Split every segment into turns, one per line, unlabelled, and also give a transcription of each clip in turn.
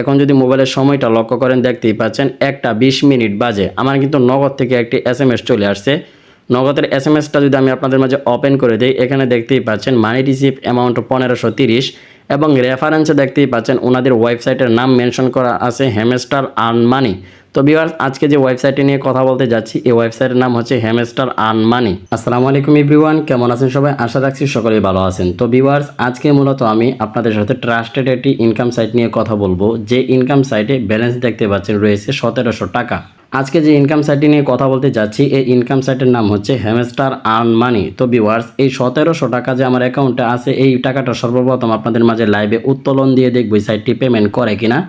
এখন যদি মোবাইলের সময়টা লক্ষ্য করেন দেখতেই পাচ্ছেন 1:20 বাজে আমার কিন্তু নগদ থেকে একটি SMS চলে আসছে। নগদের SMSটা যদি আমি আপনাদের মাঝে ওপেন করে দেই, এখানে দেখতেই পাচ্ছেন মানি রিসিভ অ্যামাউন্ট 1530 এবং রেফারেন্সে দেখতেই পাচ্ছেন ওনাদের ওয়েবসাইটের নাম মেনশন করা আছে হ্যামস্টার আর্ন মানি। তো ভিউয়ার্স, আজকে যে ওয়েবসাইটটি নিয়ে কথা বলতে যাচ্ছি এই ওয়েবসাইটের নাম হচ্ছে হ্যামস্টার আর্ন মানি। আসসালামু আলাইকুম এভরিওয়ান, কেমন আছেন সবাই? আশা রাখছি সকলেই ভালো আছেন। তো ভিউয়ার্স, আজকে মূলত আমি আপনাদের সাথে ট্রাস্টেড একটি ইনকাম সাইট নিয়ে কথা বলবো, যে ইনকাম সাইটে ব্যালেন্স দেখতে পাচ্ছেন রয়েছে 1700 টাকা। আজকে যে ইনকাম সাইটটি নিয়ে কথা বলতে যাচ্ছি এই ইনকাম সাইটের নাম হচ্ছে হ্যামস্টার আর্ন মানি। তো ভিউয়ার্স, এই 1700 টাকা যে আমার অ্যাকাউন্টে আছে এই টাকাটা সর্বপ্রথম আপনাদের মাঝে লাইভে উত্তোলন দিয়ে দেখব সাইটটি পেমেন্ট করে কিনা।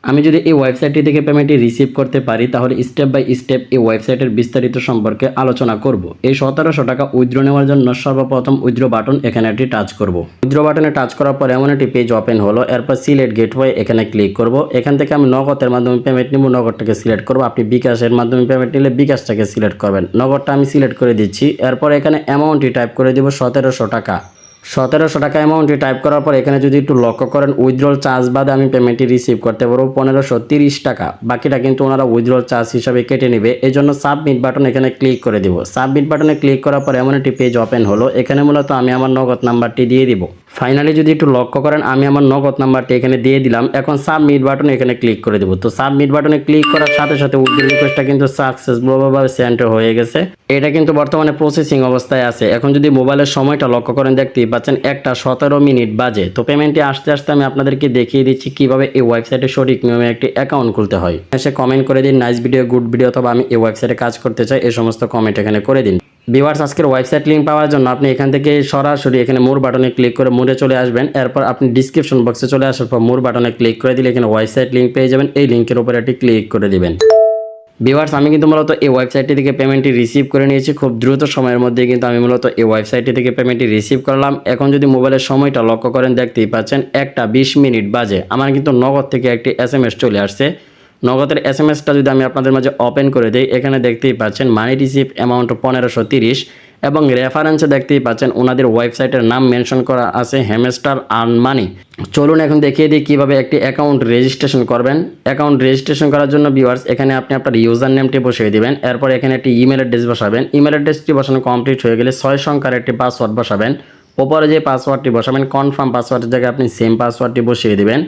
আমি যদি এই ওয়েবসাইটটি থেকে পেমেন্টটি রিসিভ করতে পারি তাহলে স্টেপ বাই স্টেপ এই ওয়েবসাইটের বিস্তারিত সম্পর্কে আলোচনা করব। এই 1700 টাকা উইথড্র নেওয়ার জন্য সর্বপ্রথম উইথড্র বাটন এখানে একটি টাচ করব। উইথড্র বাটনে টাচ করার পর এমন একটি পেজ ওপেন হলো। এরপর সিলেক্ট গেটওয়ে এখানে ক্লিক করব। এখান থেকে আমি নগদের মাধ্যমে পেমেন্ট নিব, নগদটাকে সিলেক্ট করব। আপনি বিকাশের মাধ্যমে পেমেন্ট নিলে বিকাশটাকে সিলেক্ট করবেন। নগদটা আমি সিলেক্ট করে দিচ্ছি। এরপর এখানে অ্যামাউন্টটি টাইপ করে দিব 1700 টাকা। 1700 টাকা অ্যামাউন্টটি টাইপ করার পর এখানে যদি একটু লক্ষ্য করেন উইথড্রল চার্জ বাদে আমি পেমেন্টটি রিসিভ করতে পারবো 1530 টাকা। বাকিটা কিন্তু ওনারা উইথড্রল চার্জ হিসাবে কেটে নেবে। এই জন্য সাবমিট বাটন এখানে ক্লিক করে দিব। সাবমিট বাটনে ক্লিক করার পর এমন একটি পেজ ওপেন হলো। এখানে মূলত আমি আমার নগদ নাম্বারটি দিয়ে দিব। ফাইনালি যদি একটু লক্ষ্য করেন আমি আমার নগদ নাম্বারটি এখানে দিয়ে দিলাম। এখন সাবমিট বাটনে এখানে ক্লিক করে দেব। তো সাবমিট বাটনে ক্লিক করার সাথে সাথে উইথড্র রিকোয়েস্টটা কিন্তু সাকসেসফুলভাবে সেন্ড হয়ে গেছে। এটা কিন্তু বর্তমানে প্রসেসিং অবস্থায় আছে। এখন যদি মোবাইলের সময়টা লক্ষ্য করেন দেখতেই পাচ্ছেন 1:17 বাজে। তো পেমেন্টটি আসতে আসতে আমি আপনাদেরকে দেখিয়ে দিচ্ছি কিভাবে এই ওয়েবসাইটে সঠিক নিয়মে একটি অ্যাকাউন্ট খুলতে হয়। এসে কমেন্ট করে দিন নাইস ভিডিও, গুড ভিডিও, অথবা আমি এই ওয়েবসাইটে কাজ করতে চাই, এই সমস্ত কমেন্ট এখানে করে দিন। ভিউয়ার্স, আজকের ওয়েবসাইট লিঙ্ক পাওয়ার জন্য আপনি এখান থেকে সরাসরি এখানে মোর বাটনে ক্লিক করে মোরে চলে আসবেন। এরপর আপনি ডিসক্রিপশন বক্সে চলে আসার পর মোর বাটনে ক্লিক করে দিলে এখানে ওয়েবসাইট লিঙ্ক পেয়ে যাবেন। এই লিঙ্কের উপরে একটি ক্লিক করে দিবেন। ভিউয়ার্স, আমি কিন্তু মূলত এই ওয়েবসাইটটি থেকে পেমেন্টটি রিসিভ করে নিয়েছি। খুব দ্রুত সময়ের মধ্যে কিন্তু আমি মূলত এই ওয়েবসাইটটি থেকে পেমেন্টটি রিসিভ করলাম। এখন যদি মোবাইলের সময়টা লক্ষ্য করেন দেখতেই পাচ্ছেন 1:20 বাজে আমার কিন্তু নগদ থেকে একটি SMS চলে আসছে। নগদের SMSটা যদি আমি আপনাদের মাঝে ওপেন করে দিই, এখানে দেখতেই পাচ্ছেন মানি রিসিভ অ্যামাউন্ট 1530 এবং রেফারেন্সে দেখতেই পাচ্ছেন ওনাদের ওয়েবসাইটের নাম মেনশন করা আছে হ্যামস্টার আর্ন মানি। চলুন এখন দেখিয়ে দিই কীভাবে একটি অ্যাকাউন্ট রেজিস্ট্রেশন করবেন। অ্যাকাউন্ট রেজিস্ট্রেশন করার জন্য ভিউয়ার্স এখানে আপনি আপনার ইউজার নেমটি বসিয়ে দিবেন। এরপর এখানে একটি ইমেল অ্যাড্রেস বসাবেন। ইমেল অ্যাড্রেসটি বসানো কমপ্লিট হয়ে গেলে 6 সংখ্যার একটি পাসওয়ার্ড বসাবেন। ওপরে যে পাসওয়ার্ডটি বসাবেন কনফার্ম পাসওয়ার্ডের জায়গায় আপনি সেম পাসওয়ার্ডটি বসিয়ে দিবেন।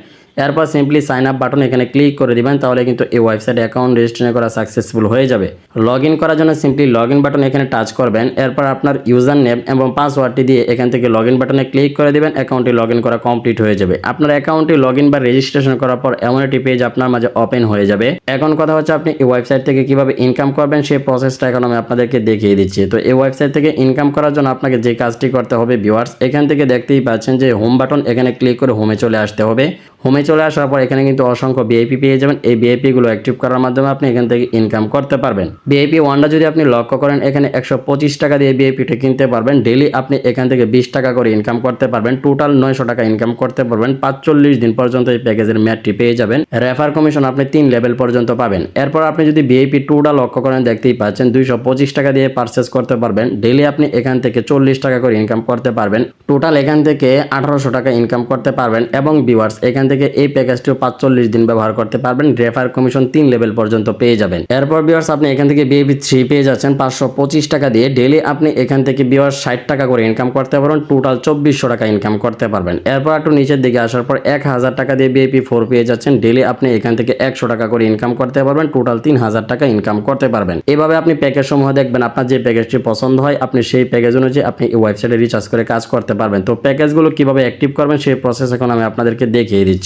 এরপর সিম্পলি সাইন আপ বাটন এখানে ক্লিক করে দিবেন। তাহলে কিন্তু এই ওয়েবসাইটে অ্যাকাউন্ট রেজিস্ট্রেশন করা সাকসেসফুল হয়ে যাবে। লগ ইন করার জন্য সিম্পলি লগ ইন বাটন এখানে টাচ করবেন। এরপর আপনার ইউজার নেম এবং পাসওয়ার্ডটি দিয়ে এখান থেকে লগ ইন বাটনে ক্লিক করে দিবেন। অ্যাকাউন্টটি লগ ইন করা কমপ্লিট হয়ে যাবে। আপনার অ্যাকাউন্টটি লগ ইন বা রেজিস্ট্রেশন করার পর এমন একটি পেজ আপনার মাঝে ওপেন হয়ে যাবে। এখন কথা হচ্ছে আপনি এই ওয়েবসাইট থেকে কিভাবে ইনকাম করবেন সেই প্রসেসটা এখন আমি আপনাদেরকে দেখিয়ে দিচ্ছি। তো এই ওয়েবসাইট থেকে ইনকাম করার জন্য আপনাকে যে কাজটি করতে হবে ভিউয়ার্স, এখান থেকে দেখতেই পাচ্ছেন যে হোম বাটন এখানে ক্লিক করে হোমে চলে আসতে হবে। হোমে চলে আসার পর এখানে কিন্তু অসংখ্য VIP পেয়ে যাবেন। এই VIP গুলো অ্যাক্টিভ করার মাধ্যমে আপনি এখান থেকে ইনকাম করতে পারবেন। VIP 1টা যদি আপনি লক্ষ্য করেন এখানে 125 টাকা দিয়ে VIPটা কিনতে পারবেন। ডেইলি আপনি এখান থেকে 20 টাকা করে ইনকাম করতে পারবেন। টোটাল 900 টাকা ইনকাম করতে পারবেন। 45 দিন পর্যন্ত এই প্যাকেজের মেয়াদটি পেয়ে যাবেন। রেফার কমিশন আপনি 3 লেভেল পর্যন্ত পাবেন। এরপর আপনি যদি VIP 2টা লক্ষ্য করেন দেখতেই পাচ্ছেন 225 টাকা দিয়ে পারচেস করতে পারবেন। ডেইলি আপনি এখান থেকে 40 টাকা করে ইনকাম করতে পারবেন। টোটাল এখান থেকে 1800 টাকা ইনকাম করতে পারবেন। এবং ভিউয়ার্স এখান থেকে এই প্যাকেজটিও 45 দিন ব্যবহার করতে পারবেন। রেফার কমিশন 3 লেভেল পর্যন্ত পেয়ে যাবেন। এরপর ভিউয়ার্স আপনি এখান থেকে VIP 3 পেয়ে যাচ্ছেন 525 টাকা দিয়ে। ডেইলি আপনি এখান থেকে ভিউয়ার্স 60 টাকা করে ইনকাম করতে পারবেন। টোটাল 2400 টাকা ইনকাম করতে পারবেন। এরপর একটু নিচের দিকে আসার পর 1000 টাকা দিয়ে VIP 4 পেয়ে যাচ্ছেন। ডেইলি আপনি এখান থেকে 100 টাকা করে ইনকাম করতে পারবেন। টোটাল 3000 টাকা ইনকাম করতে পারবেন। এভাবে আপনি প্যাকেজ সমূহ দেখবেন আপনার যে প্যাকেজটি পছন্দ হয় আপনি সেই প্যাকেজ অনুযায়ী আপনি এই ওয়েবসাইটে রিচার্জ করে কাজ করতে পারবেন। তো প্যাকেজগুলো কিভাবে অ্যাক্টিভ করবেন সেই প্রসেস এখন আমি আপনাদেরকে দেখিয়ে দিচ্ছি।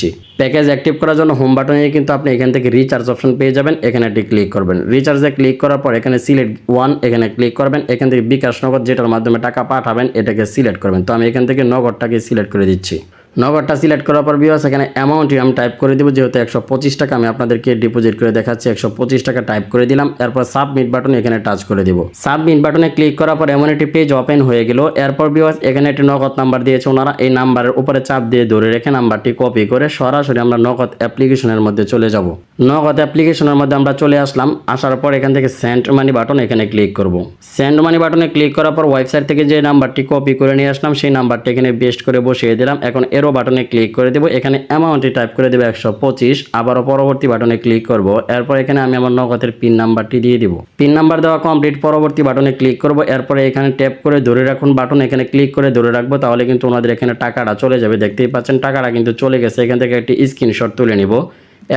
প্যাকেজ অ্যাক্টিভ করার জন্য হোম বাটনে কিন্তু আপনি এখান থেকে রিচার্জ অপশন পেয়ে যাবেন। এখানে একটি ক্লিক করবেন। রিচার্জে ক্লিক করার পর এখানে সিলেক্ট 1 এখানে ক্লিক করবেন। এখান থেকে বিকাশ নগদ যেটার মাধ্যমে টাকা পাঠাবেন এটাকে সিলেক্ট করবেন। তো আমি এখান থেকে নগদটাকে সিলেক্ট করে দিচ্ছি। নগদটা সিলেক্ট করার পর ভিউয়ার্স এখানে অ্যামাউন্টটি আমি টাইপ করে দেবো। যেহেতু 125 টাকা আমি আপনাদেরকে ডিপোজিট করে দেখাচ্ছি, 125 টাকা টাইপ করে দিলাম। এরপর সাবমিট বাটনে এখানে টাচ করে দিব। সাবমিট বাটনে ক্লিক করার পর এমন একটি পেজ ওপেন হয়ে গেল। এরপর ভিউয়ার্স এখানে একটি নগদ নাম্বার দিয়েছে ওনারা। এই নাম্বারের উপরে চাপ দিয়ে ধরে রেখে নাম্বারটি কপি করে সরাসরি আমরা নগদ অ্যাপ্লিকেশনের মধ্যে চলে যাব। নগদ অ্যাপ্লিকেশনের মধ্যে আমরা চলে আসলাম। আসার পর এখান থেকে সেন্ড মানি বাটন এখানে ক্লিক করব। সেন্ড মানি বাটনে ক্লিক করার পর ওয়েবসাইট থেকে যে নাম্বারটি কপি করে নিয়ে আসলাম সেই নাম্বারটি এখানে পেস্ট করে বসিয়ে দিলাম। এখন এর পরেরও বাটনে ক্লিক করে দেবো, এখানে অ্যামাউন্টটি টাইপ করে দেবো 125, আবারও পরবর্তী বাটনে ক্লিক করব। এরপর এখানে আমি আমার নগদের পিন নাম্বারটি দিয়ে দিব। পিন নাম্বার দেওয়া কমপ্লিট, পরবর্তী বাটনে ক্লিক করব। এরপরে এখানে ট্যাপ করে ধরে রাখুন বাটন, এখানে ক্লিক করে ধরে রাখবো, তাহলে কিন্তু ওনাদের এখানে টাকাটা চলে যাবে। দেখতেই পাচ্ছেন টাকাটা কিন্তু চলে গেছে। এখান থেকে একটি স্ক্রিনশট তুলে নিব।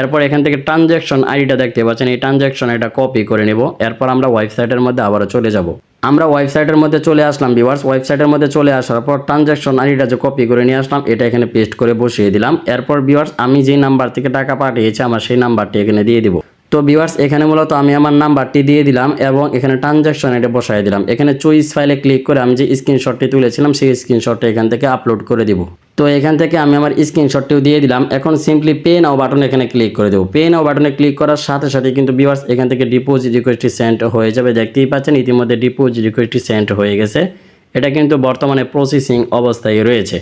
এরপর এখান থেকে ট্রানজ্যাকশন আইডিটা দেখতে পাচ্ছেন, এই ট্রানজ্যাকশন এটা কপি করে নেব। এরপর আমরা ওয়েবসাইটের মধ্যে আবারও চলে যাব। আমরা ওয়েবসাইটের মধ্যে চলে আসলাম ভিউয়ার্স। ওয়েবসাইটের মধ্যে চলে আসার পর ট্রানজ্যাকশন আইডিটা যে কপি করে নিয়ে আসলাম এটা এখানে পেস্ট করে বসিয়ে দিলাম। এরপর ভিউয়ার্স আমি যে নাম্বার থেকে টাকা পাঠিয়েছি আমার সেই নাম্বারটি এখানে দিয়ে দিব। তো ভিউয়ার্স এখানে মূলত আমি আমার নাম্বারটি দিয়ে দিলাম এবং এখানে ট্রানজ্যাকশন এটা বসাই দিলাম। এখানে চয়েস ফাইলে ক্লিক করে আমি যে স্ক্রিনশটটি তুলেছিলাম সেই স্ক্রিনশটটা এখান থেকে আপলোড করে দিব। তো এখান থেকে আমি আমার স্ক্রিনশটটিও দিয়ে দিলাম। এখন সিম্পলি পে নাও বাটনে এখানে ক্লিক করে দেবো। পে নাও বাটনে ক্লিক করার সাথে সাথে কিন্তু ভিউয়ার্স এখান থেকে ডিপোজিট রিকোয়েস্টটি সেন্ড হয়ে যাবে। দেখতেই পাচ্ছেন ইতিমধ্যে ডিপোজিট রিকোয়েস্টটি সেন্ড হয়ে গেছে। এটা কিন্তু বর্তমানে প্রসেসিং অবস্থায় রয়েছে।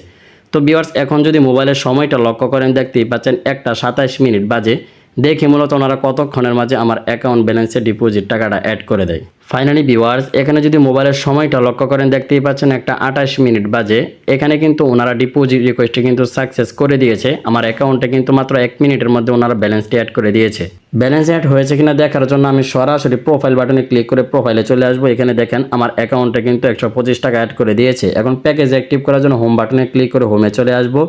তো ভিউয়ার্স এখন যদি মোবাইলের সময়টা লক্ষ্য করেন দেখতেই পাচ্ছেন 1:27 বাজে। দেখি মূলত ওনারা কতক্ষণের মাঝে আমার অ্যাকাউন্ট ব্যালেন্সে ডিপোজিট টাকাটা অ্যাড করে দেয়। ফাইনালি ভিউয়ার্স এখানে যদি মোবাইলের সময়টা লক্ষ্য করেন দেখতেই পাচ্ছেন 1:28 বাজে। এখানে কিন্তু ওনারা ডিপোজিট রিকোয়েস্টটি কিন্তু সাকসেস করে দিয়েছে। আমার অ্যাকাউন্টে কিন্তু মাত্র 1 মিনিটের মধ্যে ওনারা ব্যালেন্সটি অ্যাড করে দিয়েছে। ব্যালেন্স অ্যাড হয়েছে কিনা দেখার জন্য আমি সরাসরি প্রোফাইল বাটনে ক্লিক করে প্রোফাইলে চলে আসবো। এখানে দেখেন আমার অ্যাকাউন্টে কিন্তু 125 টাকা অ্যাড করে দিয়েছে। এখন প্যাকেজ অ্যাক্টিভ করার জন্য হোম বাটনে ক্লিক করে হোমে চলে আসবো।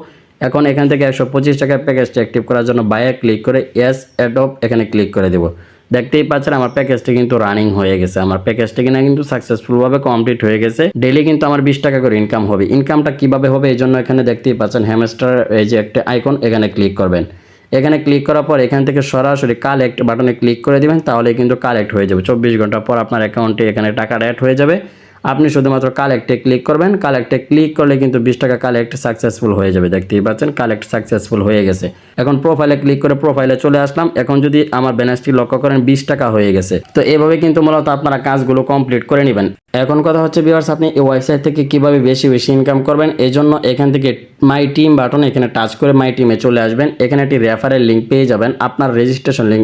এখন এখান থেকে 125 টাকার প্যাকেজটা অ্যাক্টিভ করার জন্য বাইরে ক্লিক করে ইয়েস অ্যাডপ এখানে ক্লিক করে দেবো। দেখতেই পাচ্ছেন আমার প্যাকেজটি কিন্তু রানিং হয়ে গেছে। আমার প্যাকেজটি কিনা কিন্তু সাকসেসফুলভাবে কমপ্লিট হয়ে গেছে। ডেইলি কিন্তু আমার 20 টাকা করে ইনকাম হবে। ইনকামটা কিভাবে হবে এই জন্য এখানে দেখতেই পাচ্ছেন হ্যামস্টার এই যে একটা আইকন এখানে ক্লিক করবেন। এখানে ক্লিক করার পর এখান থেকে সরাসরি কালেক্ট বাটনে ক্লিক করে দিবেন, তাহলে কিন্তু কালেক্ট হয়ে যাবে। 24 ঘন্টা পর আপনার অ্যাকাউন্টে এখানে টাকাটা অ্যাড হয়ে যাবে। আপনি শুধুমাত্র কালেক্টে ক্লিক করবেন। কালেক্টে ক্লিক করলে কিন্তু 20 টাকা কালেক্ট সাকসেসফুল হয়ে যাবে। দেখতেই পাচ্ছেন কালেক্ট সাকসেসফুল হয়ে গেছে। এখন প্রোফাইলে ক্লিক করে প্রোফাইলে চলে আসলাম। এখন যদি আমার ব্যালেন্সটি লক্ষ্য করেন 20 টাকা হয়ে গেছে। তো এভাবে কিন্তু মূলত আপনারা কাজগুলো কমপ্লিট করে নেবেন। এখন কথা হচ্ছে ভিউয়ার্স আপনি এই ওয়েবসাইট থেকে কিভাবে বেশি বেশি ইনকাম করবেন। এই জন্য এখান থেকে মাই টিম বাটন এখানে টাচ করে মাই টিমে চলে আসবেন। এখানে একটি রেফারেল লিঙ্ক পেয়ে যাবেন, আপনার রেজিস্ট্রেশন লিঙ্ক।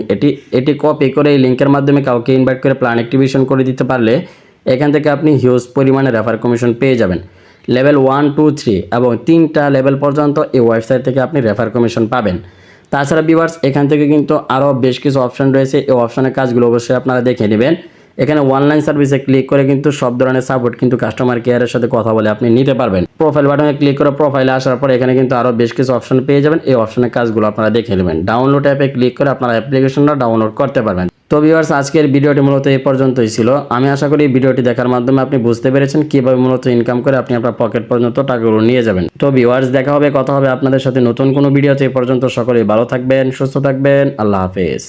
এটি কপি করে এই লিঙ্কের মাধ্যমে কাউকে ইনভাইট করে প্ল্যান অ্যাক্টিভেশন করে দিতে পারলে এখান থেকে আপনি হিউজ পরিমাণে রেফার কমিশন পেয়ে যাবেন। লেভেল 1, 2, 3 এবং 3টা লেভেল পর্যন্ত এই ওয়েবসাইট থেকে আপনি রেফার কমিশন পাবেন। তাছাড়া ভিউয়ার্স এখান থেকে কিন্তু আরও বেশ কিছু অপশন রয়েছে। এই অপশনের কাজগুলো অবশ্যই আপনারা দেখে নেবেন। এখানে অনলাইন সার্ভিসে ক্লিক করে কিন্তু সব ধরনের সাপোর্ট কিন্তু কাস্টমার কেয়ারের সাথে কথা বলে আপনি নিতে পারবেন। প্রোফাইল বাটনে ক্লিক করে প্রোফাইলে আসার পর এখানে কিন্তু আরও বেশ কিছু অপশন পেয়ে যাবেন। এই অপশনের কাজগুলো আপনারা দেখে নেবেন। ডাউনলোড অ্যাপে ক্লিক করে আপনারা অ্যাপ্লিকেশনটা ডাউনলোড করতে পারবেন। তো ভিউয়ার্স আজকের ভিডিওটি মূলত এই পর্যন্তই ছিল। আমি আশা করি এই ভিডিওটি দেখার মাধ্যমে আপনি বুঝতে পেরেছেন কিভাবে মূলত ইনকাম করে আপনি আপনার পকেট পর্যন্ত টাকাগুলো নিয়ে যাবেন। তো ভিউয়ার্স দেখা হবে, কথা হবে আপনাদের সাথে নতুন কোনো ভিডিওতে। এই পর্যন্ত সকলেই ভালো থাকবেন, সুস্থ থাকবেন। আল্লাহ হাফেজ।